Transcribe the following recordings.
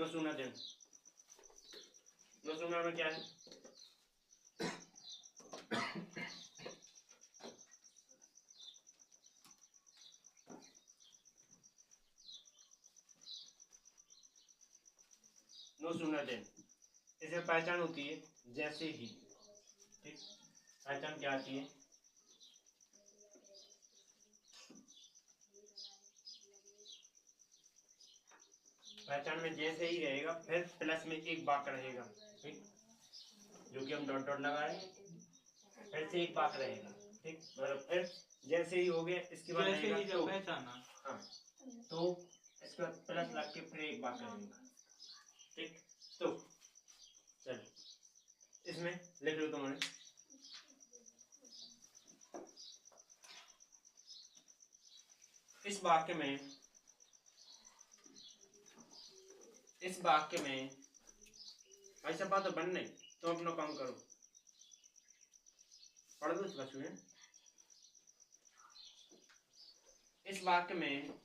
No sooner than. No sooner में क्या है? नो सूनर देन, इसे पहचान होती है जैसे ही। ठीक, पहचान क्या आती है? पहचान में जैसे ही रहेगा, फिर प्लस में एक वाक्य रहेगा। ठीक, जो कि हम डॉट डॉट लगा रहे हैं, फिर से एक वाक्य रहेगा। ठीक, मतलब फिर जैसे ही हो गया, इसके बाद जैसे ही रहेगा जब तो। पहचाना। हाँ, तो इसके बाद प्लस लग के फिर एक वाक्य रहेगा। ठीक, तो चलो इसमें लिख लो तुम्हारे। इस वाक्य में ऐसा बात तो बन नहीं, तुम अपना काम करो, पढ़ दो इसका सुने। इस वाक्य में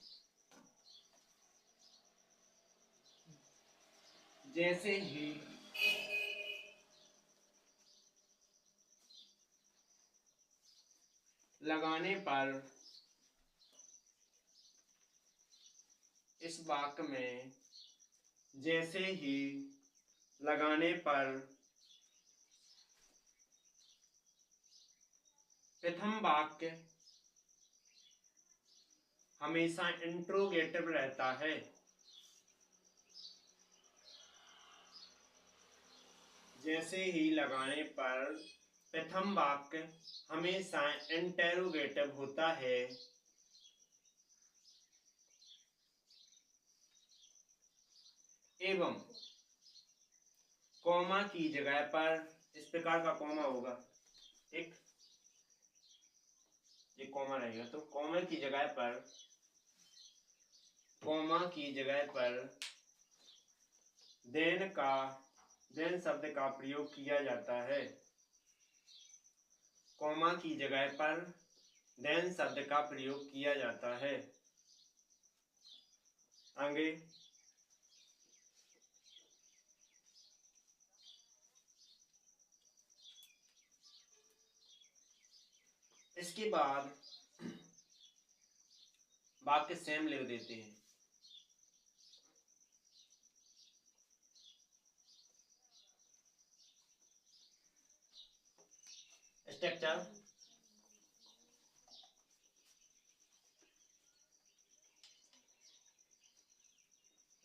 जैसे ही लगाने पर, इस वाक्य में जैसे ही लगाने पर प्रथम वाक्य हमेशा इंट्रोगेटिव रहता है। जैसे ही लगाने पर प्रथम वाक्य हमेशा इंटेरोगेटिव होता है। एवं कॉमा की जगह पर, इस प्रकार का कॉमा होगा। ठीक, ये कॉमा रहेगा, तो कॉमा की जगह पर देन शब्द का प्रयोग किया जाता है। कॉमा की जगह पर देन शब्द का प्रयोग किया जाता है। आगे इसके बाद वाक्य सेम लिख देते हैं।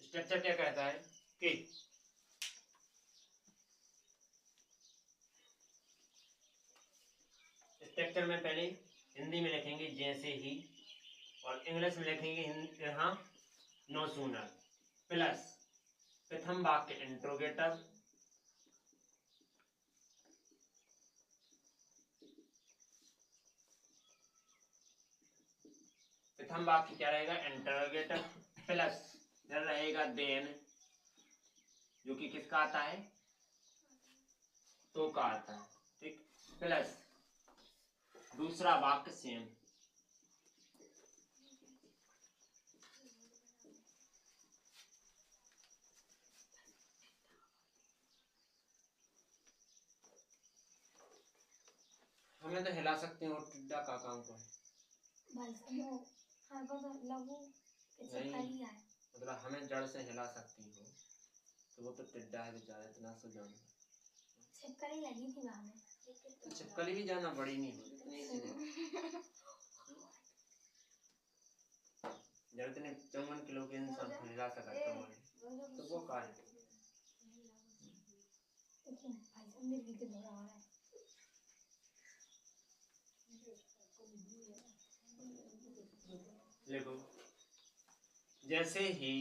स्ट्रक्चर क्या कहता है कि स्ट्रक्चर में पहले हिंदी में लिखेंगे जैसे ही, और इंग्लिश में लिखेंगे यहाँ नो सूनर, प्लस प्रथम वाक्य इंट्रोगेटिव, प्रथम वाक्य क्या रहेगा? इंटरोगेटिव, प्लस फिर रहेगा देन, जो कि किसका आता है? तो का आता है। ठीक, प्लस दूसरा वाक्य सेम। हमें तो हिला सकते हैं, और टिड्डा का काम को है नहीं, मतलब हमें जड़ से हिला सकती हो, तो वो तो टिड्डा है बेचारा, इतना सो जान। छिपकली लगी थी वहां में, तो छिपकली भी जाना बड़ी नहीं हो, इतनी सी जब इतने 54 किलो के इंसान को हिला सकता है, तो वो का है। देखो जैसे ही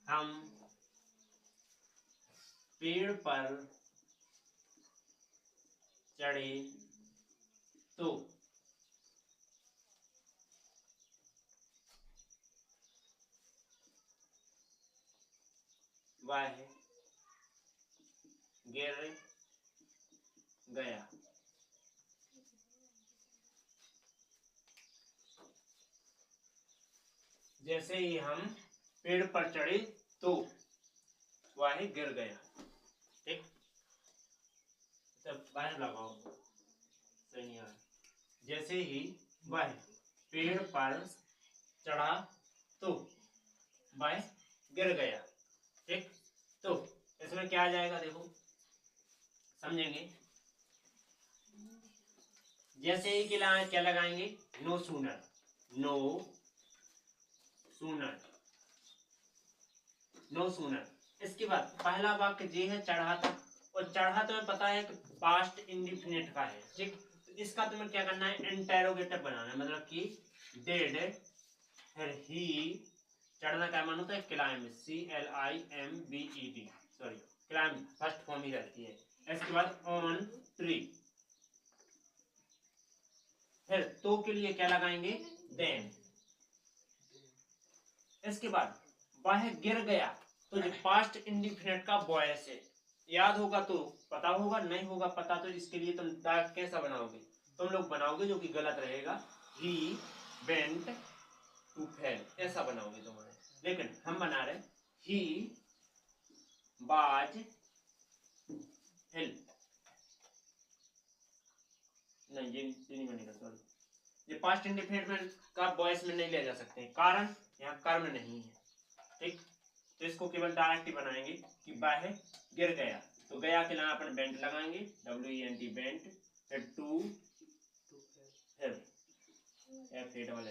हम पेड़ पर चढ़े तो वह गिर गया। जैसे ही हम पेड़ पर चढ़े तो वह गिर गया। ठीक, तब बाहर लगाओ, सही नहीं आ रहा। जैसे ही वह पेड़ पर चढ़ा तो वह गिर गया। ठीक, तो इसमें क्या आ जाएगा देखो, समझेंगे। जैसे ही क्या लगाएंगे, no sooner, no sooner, no sooner. इसके बाद पहला वाक्य जे है चढ़ा था, और चढ़ा तुम्हें पता है कि पास्ट इंडिफिनिट का है। ठीक, तो इसका तुम्हें क्या करना है, इंटेरोगेटिव बनाना है, मतलब कि डिड, फिर ही, चढ़ना क्या मान होता है, climb, CLIMBED, sorry climb first form ही रहती है। इसके बाद ऑन ट्री, फिर तो के लिए क्या लगाएंगे, देन। इसके बाद वह गिर गया, तो जो पास्ट इंडिफिनिट का वॉइस है, याद होगा तो पता होगा, नहीं होगा पता तो इसके लिए तुम कैसा बनाओगे, तुम लोग बनाओगे जो कि गलत रहेगा, ही वेंट टू फेल, ऐसा बनाओगे तुम्हारे। लेकिन हम बना रहे ही वाज हेल्प, नहीं ये नहीं बनेगा, सॉरी, ये पास्ट इंडिफिनिट का वॉइस में नहीं ले जा सकते, कारण यहाँ कर्म नहीं है। ठीक, तो इसको केवल डायरेक्ट ही बनाएंगे कि वह गिर गया, तो गया के नाम अपन बेंट लगाएंगे, WENT बेंट, फिर टू, फिर FALL।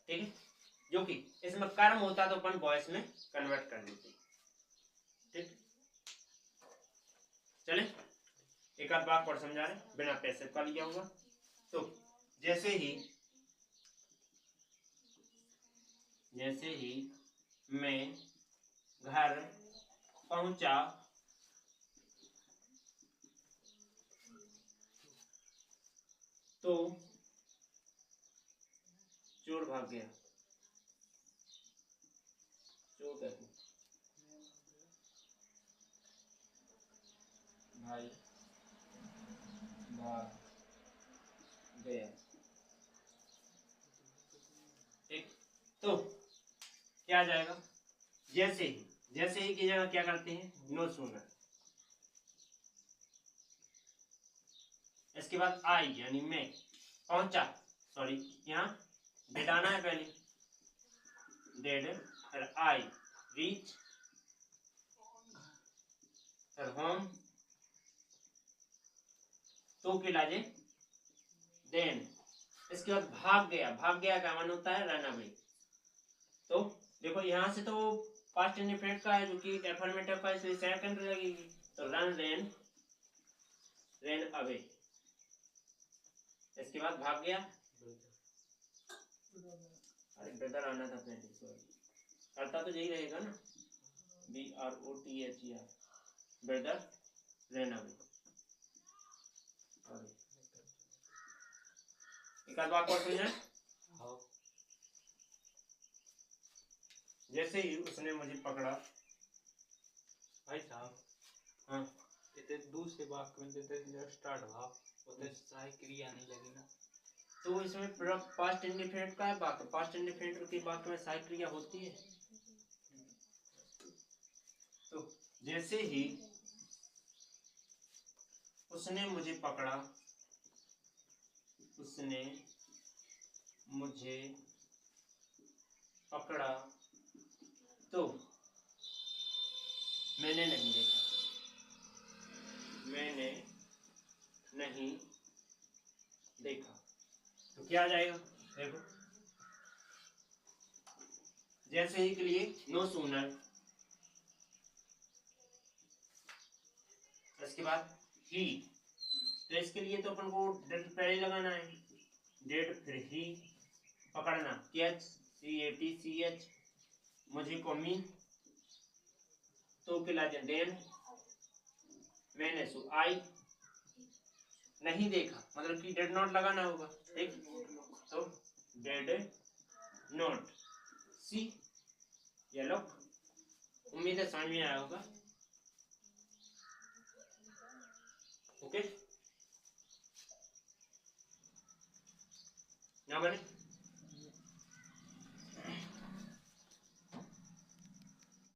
ठीक है, जो कि इसमें कर्म होता तो अपन वॉइस में कन्वर्ट कर देते। ठीक, चले एक आध बात और समझा रहे, बिना पैसे का लिया हुआ। तो जैसे ही मैं घर पहुंचा तो चोर भाग गया, चोर कहते भाई भाग गया। ठीक, तो क्या आ जाएगा, जैसे ही की जगह क्या करते हैं, नो सूनर। इसके बाद आई यानी मैं पहुंचा, सॉरी यहाँ डेड आना है पहले, डेड, फिर आई रीच, फिर होम, तो के लाजे देन। इसके बाद भाग गया, भाग गया का मान होता है रन अवे। तो देखो यहाँ से तो पास्ट इंडिफिनिट का है जो कि एफर्मेटिव का, इसलिए सेकंड लगेगी, तो रन रेन अवे। इसके बाद भाग गया, अरे ब्रदर आना था पहले, सॉरी, करता तो यही रहेगा ना, BROTHER, ब्रदर रेन अवे। एक आध बात और समझना, जैसे ही उसने मुझे पकड़ा, भाई साहब, हाँ इतने दूसरे वाक्य में देते स्टार्ट भाव उतने सहायक क्रिया नहीं लगी ना, तो इसमें पास्ट इंडिफिनिट का है वाक्य, पास्ट इंडिफिनिट के वाक्य में सहायक क्रिया होती है। तो जैसे ही उसने मुझे पकड़ा, उसने मुझे पकड़ा तो मैंने नहीं देखा, मैंने नहीं देखा, तो क्या आ जाएगा देखो, जैसे ही के लिए नो सूनर, इसके बाद ही, तो इसके लिए तो अपन को डेट पहले लगाना है, डेट, फिर ही, पकड़ना CATCH, मुझे को मी, तो के लाजे देन, मैंने सु आई, नहीं देखा मतलब कि डेड नॉट लगाना होगा। ठीक, तो डेड नॉट सी या लुक, उम्मीद है समझ में आया होगा। ओके, ना बने।